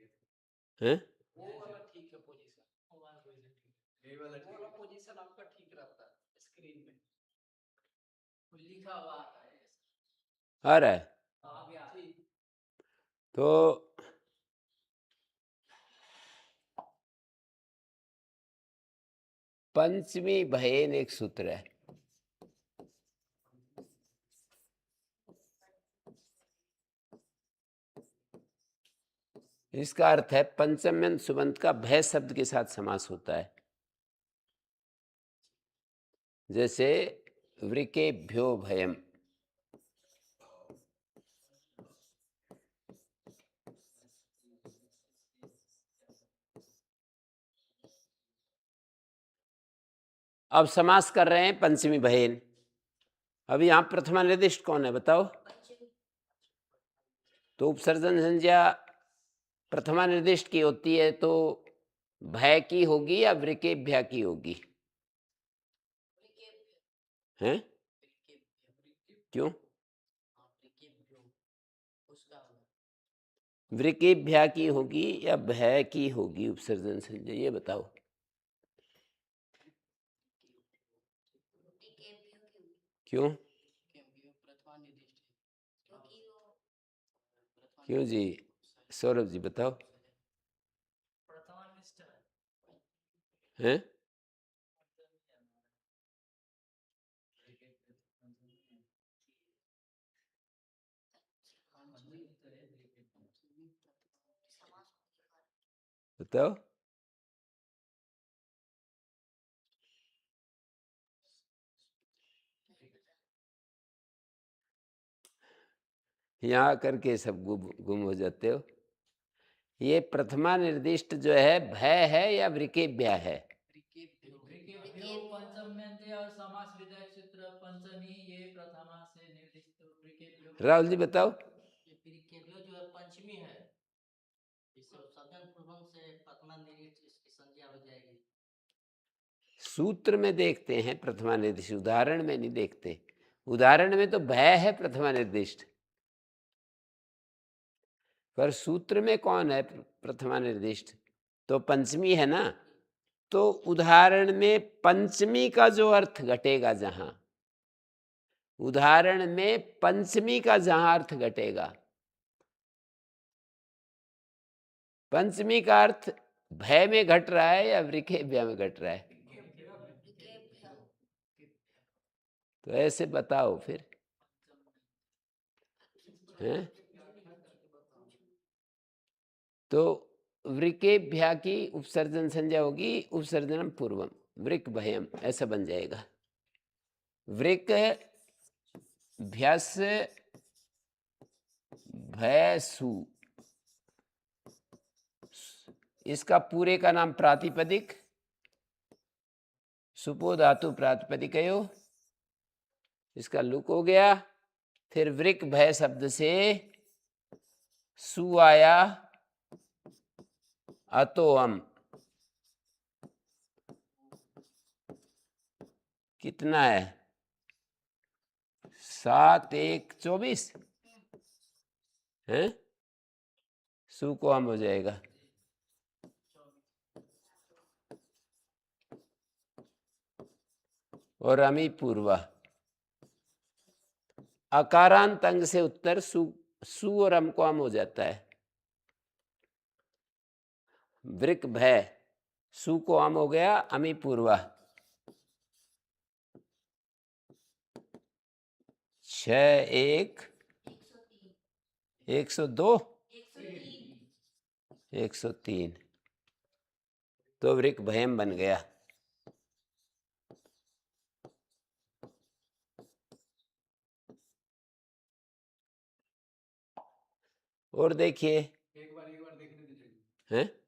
है वो वाला ठीक है पोजीशन, वो वाला पोजीशन ठीक है, ये वाला पोजीशन आपका ठीक रहता है स्क्रीन में लिखा हुआ आता है। आ रहा है। आ गया। तो पंचमी भयेन एक सूत्र है। इसका अर्थ है पंचम्यंत सुबंत का भय शब्द के साथ समास होता है। जैसे वृकेभ्यो भयम, अब समास कर रहे हैं पंचमी भयेन। अभी यहां प्रथमा निर्दिष्ट कौन है बताओ? तो उपसर्जन संज्ञा प्रथमा निर्दिष्ट की होती है तो भय की होगी या वृकेभ्या की होगी? हैं? क्यों? वृकेभ्या की होगी या भय की होगी उपसर्जन संज्ञा, ये बताओ। क्यों? क्यों जी? सौरभ जी बताओ। हैं? बताओ। यहाँ करके सब गुम हो जाते हो। ये प्रथमा निर्दिष्ट जो है भय है या वृकेभ्या है? और समास विधायक सूत्र पंचमी ये प्रथमा से निर्दिष्ट। राहुल जी बताओ। जो है पंचमी है, से प्रथमा निर्दिष्ट इसकी संज्ञा हो जाएगी। सूत्र में देखते हैं प्रथमा निर्दिष्ट, उदाहरण में नहीं देखते। उदाहरण में तो भय है प्रथमा निर्दिष्ट, पर सूत्र में कौन है प्रथमा निर्दिष्ट? तो पंचमी है ना। तो उदाहरण में पंचमी का जो अर्थ घटेगा, जहां उदाहरण में पंचमी का जहां अर्थ घटेगा, पंचमी का अर्थ भय में घट रहा है या वृकेभ्या में घट रहा है? तो ऐसे बताओ फिर। हैं? तो वृकेभ्या की उपसर्जन संज्ञा होगी उपसर्जनम पूर्वम, वृक भयम, ऐसा बन जाएगा। वृक भ्यस भयसु, इसका पूरे का नाम प्रातिपदिक, सुपो धातु प्रातिपदिकयो, इसका लुक हो गया। फिर वृक भय शब्द से सु आया, अतोअम, कितना है? 7 1 24 है। सु को हम हो जाएगा। और अमी पूर्वा, अकारांत अंग से उत्तर सु और अम को हम हो जाता है। वृक भय, सु को हम हो गया, अमी पूर्वा। 6 1 102 103, तो वृक भयम बन गया। और देखिए, एक बार देखने दीजिए। हैं?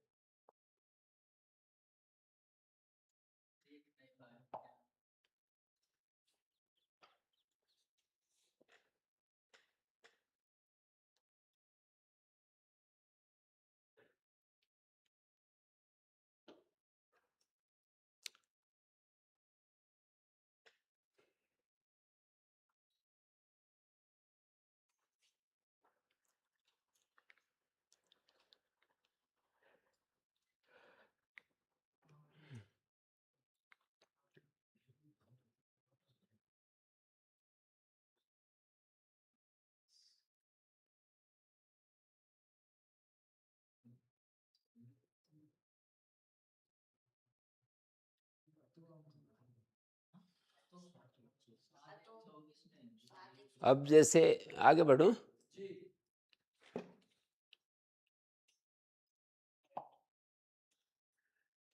अब जैसे आगे बढ़ूं,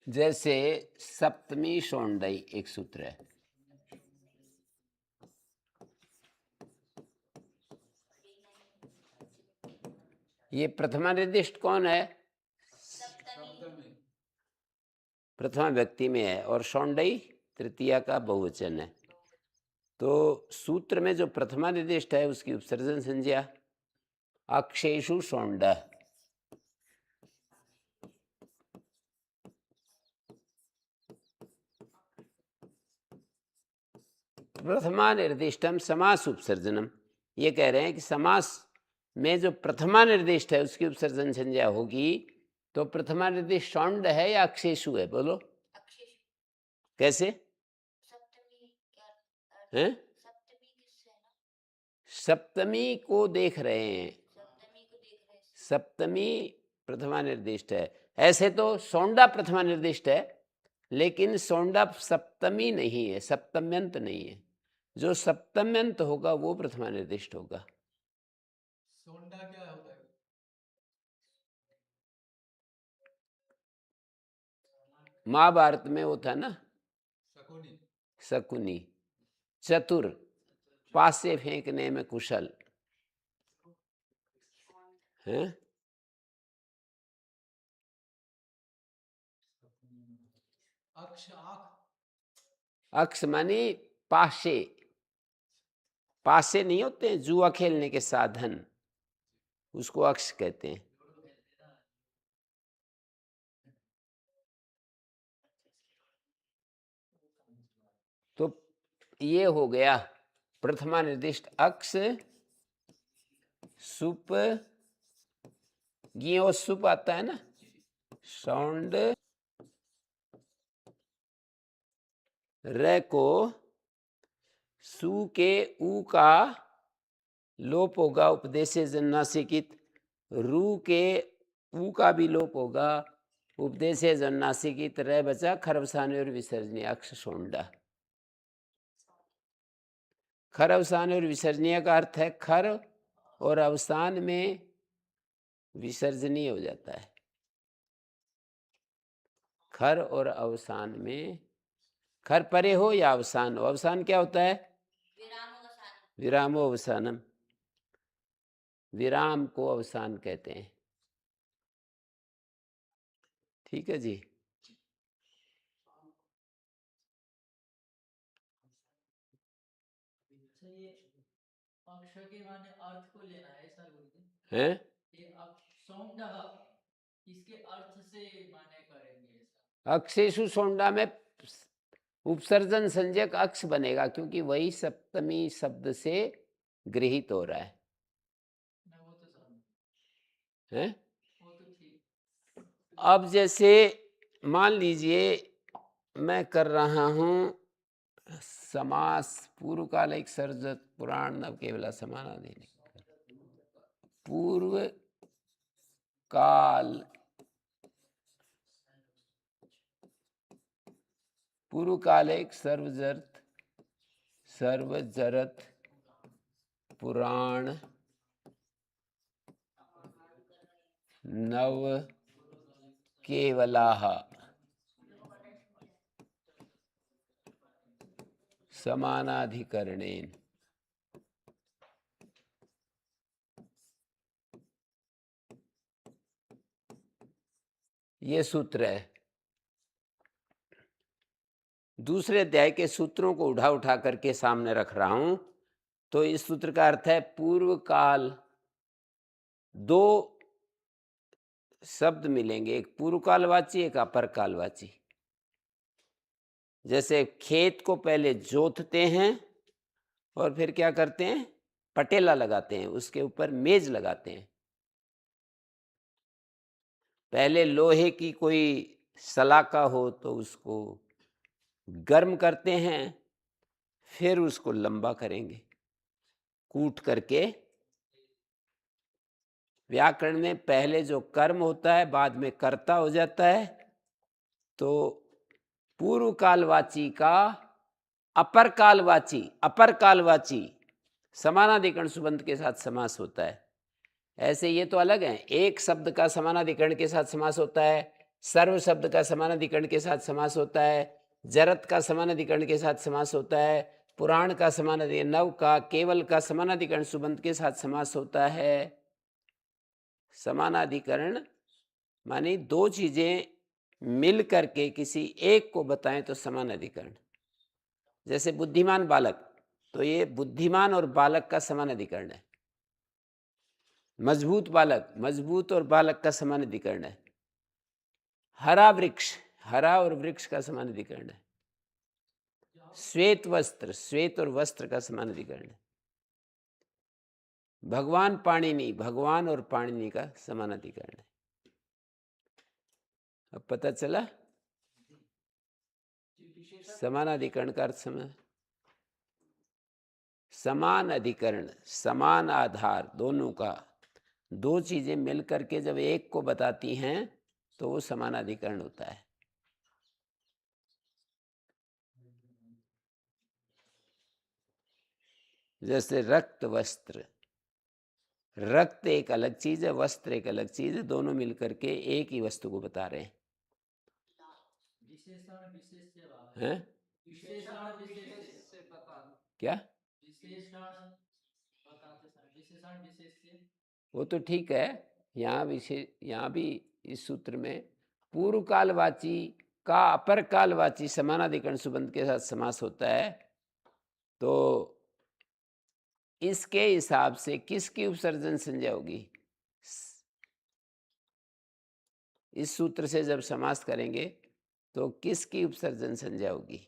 जैसे सप्तमी शोंडई एक सूत्र है, ये प्रथमा निर्दिष्ट कौन है? प्रथमा व्यक्ति में है और शोंडई तृतीया का बहुवचन है। तो सूत्र में जो प्रथमा निर्दिष्ट है उसकी उपसर्जन संज्ञा अक्षेषु शोंड। प्रथमा निर्दिष्टम समास उपसर्जनम, ये कह रहे हैं कि समास में जो प्रथमा निर्दिष्ट है उसकी उपसर्जन संज्ञा होगी। तो प्रथमा निर्दिष्ट शौंड है या अक्षेषु है? बोलो कैसे हैं? सप्तमी को देख रहे हैं, सप्तमी प्रथमा निर्दिष्ट है। ऐसे तो सौंडा प्रथमा निर्दिष्ट है, लेकिन सौंडा सप्तमी नहीं है, सप्तम्यंत नहीं है। जो सप्तम्यंत होगा वो प्रथमा निर्दिष्ट होगा। सोंडा क्या होता है? महाभारत में वो था ना, शकुनी। शकुनी, चतुर, पासे फेंकने में कुशल है। अक्ष मानी पासे, पासे नहीं होते हैं जुआ खेलने के साधन, उसको अक्ष कहते हैं। तो ये हो गया प्रथमा निर्दिष्ट अक्ष, सुप, गियो सुप आता है ना, सौंड रे को सु के ऊ का लोप होगा, उपदेशे जन्नासिकित। रू के ऊ का भी लोप होगा, उपदेशे जन्नासिकित। रे बचा खरवसाने और विसर्जनीय अक्ष शोंडा। खर अवसान और विसर्जनीय का अर्थ है खर और अवसान में विसर्जनीय हो जाता है। खर और अवसान में, खर परे हो या अवसान हो, अवसान क्या होता है? विरामो अवसानम, विराम को अवसान कहते हैं। ठीक है जी। अक्ष के माने अर्थ को लेना है सर, हैं? ये सौंडा इसके अर्थ से माने करेंगे। अक्षेषु सौंडा में उपसर्जन संज्ञक अक्ष बनेगा, क्योंकि वही सप्तमी शब्द से गृहित हो रहा है। हैं? अब जैसे मान लीजिए मैं कर रहा हूं समास पूर्व काल एक सर्जत पुराण नव केवला समानाधिनी। पूर्व काल, पूर्व काल एक सर्वजरत सर्वजरत पुराण नव केवलाः समानाधिकरणेन। ये सूत्र है। दूसरे अध्याय के सूत्रों को उठा उठा करके सामने रख रहा हूं। तो इस सूत्र का अर्थ है पूर्व काल, दो शब्द मिलेंगे, एक पूर्व कालवाची एक अपर कालवाची। जैसे खेत को पहले जोतते हैं और फिर क्या करते हैं, पटेला लगाते हैं, उसके ऊपर मेज लगाते हैं। पहले लोहे की कोई सलाका हो तो उसको गर्म करते हैं, फिर उसको लंबा करेंगे कूट करके। व्याकरण में पहले जो कर्म होता है बाद में कर्ता हो जाता है। तो पूर्व कालवाची का अपर कालवाची समानाधिकरण सुबंत के साथ समास होता है। ऐसे ये तो अलग है, एक शब्द का समानाधिकरण के साथ समास होता है, सर्व शब्द का समानाधिकरण के साथ समास होता है, जरत का समानाधिकरण के साथ समास होता है, पुराण का समानाधिकरण, नव का, केवल का समानाधिकरण सुबंत के साथ समास होता है। समानाधिकरण माने दो चीजें मिल करके किसी एक को बताएं तो समानाधिकरण। जैसे बुद्धिमान बालक, तो ये बुद्धिमान और बालक का समानाधिकरण है। मजबूत बालक, मजबूत और बालक का समानाधिकरण है। हरा वृक्ष, हरा और वृक्ष का समानाधिकरण है। श्वेत वस्त्र, श्वेत और वस्त्र का समानाधिकरण है। भगवान पाणिनि, भगवान और पाणिनि का समानाधिकरण है। अब पता चला समानाधिकरण का अर्थ समझ। समान अधिकरण, समान आधार, दोनों का, दो चीजें मिलकर के जब एक को बताती हैं तो वो समानाधिकरण होता है। जैसे रक्त वस्त्र, रक्त एक अलग चीज है, वस्त्र एक अलग चीज है, दोनों मिलकर के एक ही वस्तु को बता रहे हैं। विशेषण विशेष से बात हैं? विशेषण विशेष से बता, क्या विशेषण बताते समय विशेषण विशेष से, वो तो ठीक है। यहाँ विशेष, यहाँ भी इस सूत्र में पूर्व कालवाची का अपर कालवाची समानाधिकरण सुबंध के साथ समास होता है, तो इसके हिसाब से किसकी उपसर्जन संज्ञा होगी? इस सूत्र से जब समास करेंगे तो किसकी उपसर्जन संज्ञा होगी?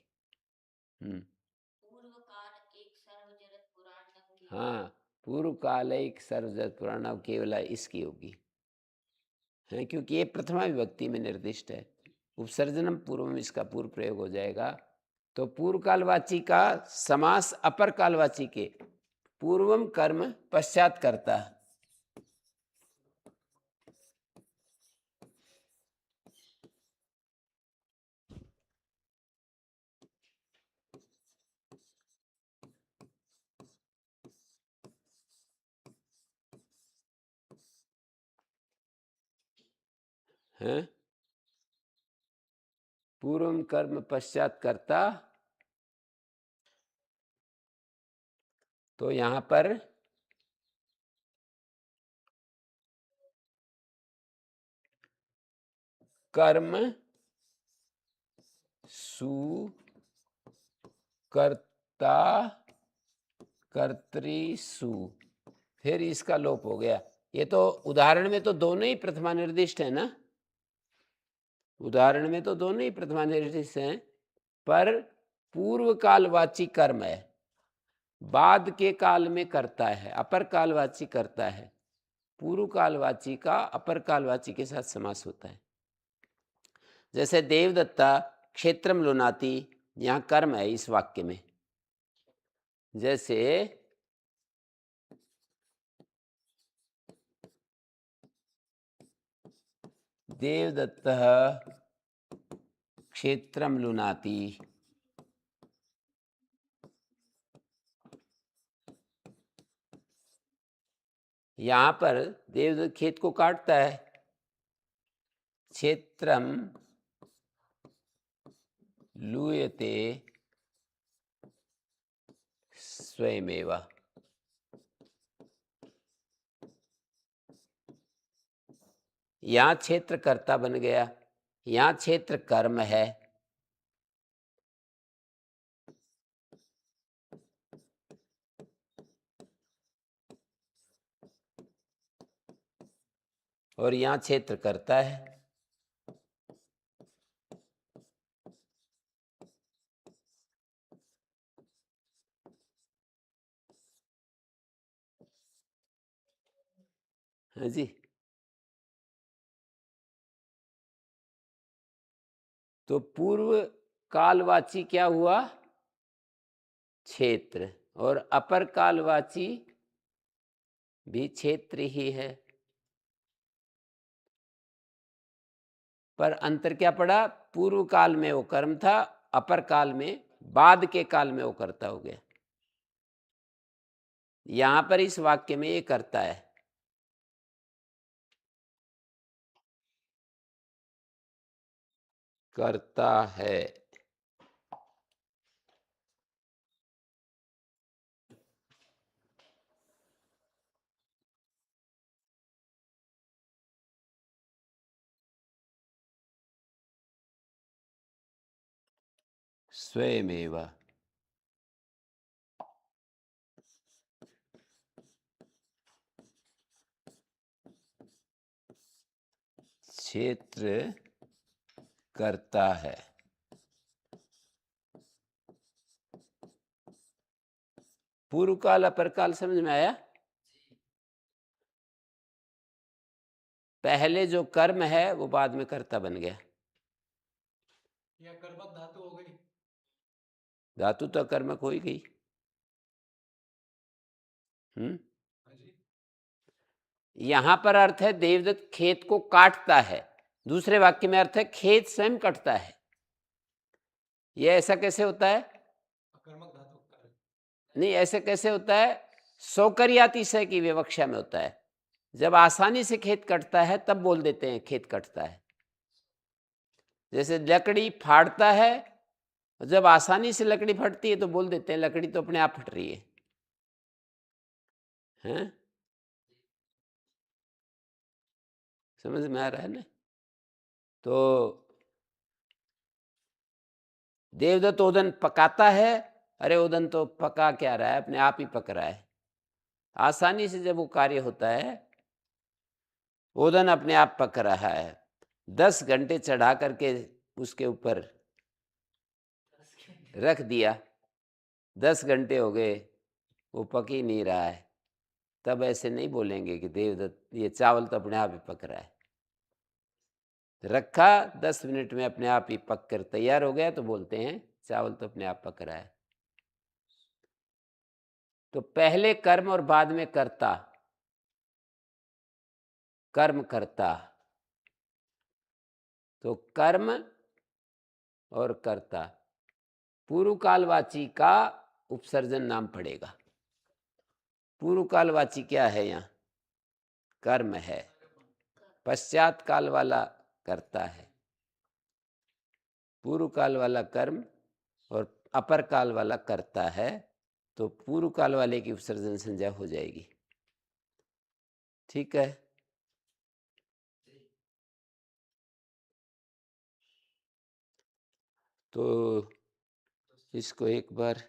हाँ, पूर्व काल एक सर्वजत पुराण केवला, इसकी होगी है, क्योंकि ये प्रथमा विभक्ति में निर्दिष्ट है। उपसर्जनम पूर्वम, इसका पूर्व प्रयोग हो जाएगा। तो पूर्व कालवाची का समास अपर कालवाची के पूर्वम कर्म पश्चात करता। है पूर्वम कर्म पश्चात करता, तो यहां पर कर्म सु कर्ता कर्तृसु, फिर इसका लोप हो गया। ये तो उदाहरण में तो दोनों ही प्रथमा निर्दिष्ट है ना, उदाहरण में तो दोनों ही प्रथमा निर्दिष्ट हैं, पर पूर्व कालवाची कर्म है, बाद के काल में करता है, अपर कालवाची करता है। पूर्व कालवाची का अपर कालवाची के साथ समास होता है। जैसे देवदत्ता क्षेत्रम लुनाति, यहां कर्म है इस वाक्य में। जैसे देवदत्त क्षेत्रम लुनाति, यहां पर देवदत्त खेत को काटता है। क्षेत्रम लूयते स्वयमेव, यहां क्षेत्र कर्ता बन गया, यहां क्षेत्र कर्म है। और यहां क्षेत्र करता है। हाँ जी, तो पूर्व कालवाची क्या हुआ? क्षेत्र, और अपर कालवाची भी क्षेत्र ही है। पर अंतर क्या पड़ा? पूर्व काल में वो कर्म था, अपर काल में, बाद के काल में वो कर्ता हो गया। यहां पर इस वाक्य में ये करता है, करता है। स्वयमेव। क्षेत्र करता है। पूर्व काल अपर काल समझ में आया? पहले जो कर्म है वो बाद में कर्ता बन गया। या कर्मक धातु हो गई। धातु तो कर्मक हो ही गई। हाँ जी। यहां पर अर्थ है देवदत्त खेत को काटता है, दूसरे वाक्य में अर्थ है खेत स्वयं कटता है। यह ऐसा कैसे होता है? अकर्मक धातु कार्य। नहीं, ऐसे कैसे होता है? सौकर्यातिशय की विवक्षा में होता है। जब आसानी से खेत कटता है तब बोल देते हैं खेत कटता है। जैसे लकड़ी फाड़ता है, जब आसानी से लकड़ी फटती है तो बोल देते हैं लकड़ी तो अपने आप फट रही है, हैं? समझ में आ रहा है ना? तो देवदत्त ओदन पकाता है, अरे ओदन तो पका क्या रहा है, अपने आप ही पक रहा है। आसानी से जब वो कार्य होता है, ओदन अपने आप पक रहा है। 10 घंटे चढ़ा करके उसके ऊपर रख दिया, 10 घंटे हो गए, वो पक ही नहीं रहा है, तब ऐसे नहीं बोलेंगे कि देवदत्त ये चावल तो अपने आप ही पक रहा है। रखा 10 मिनट में अपने आप ही पक कर तैयार हो गया तो बोलते हैं चावल तो अपने आप पक रहा है। तो पहले कर्म और बाद में कर्ता, कर्म करता। तो कर्म और कर्ता पूर्व कालवाची का उपसर्जन नाम पड़ेगा। पूर्व कालवाची क्या है? यहाँ कर्म है, पश्चात काल वाला करता है। पूर्व काल वाला कर्म और अपर काल वाला करता है, तो पूर्व काल वाले की उपसर्जन संज्ञा हो जाएगी। ठीक है? तो इसको एक बार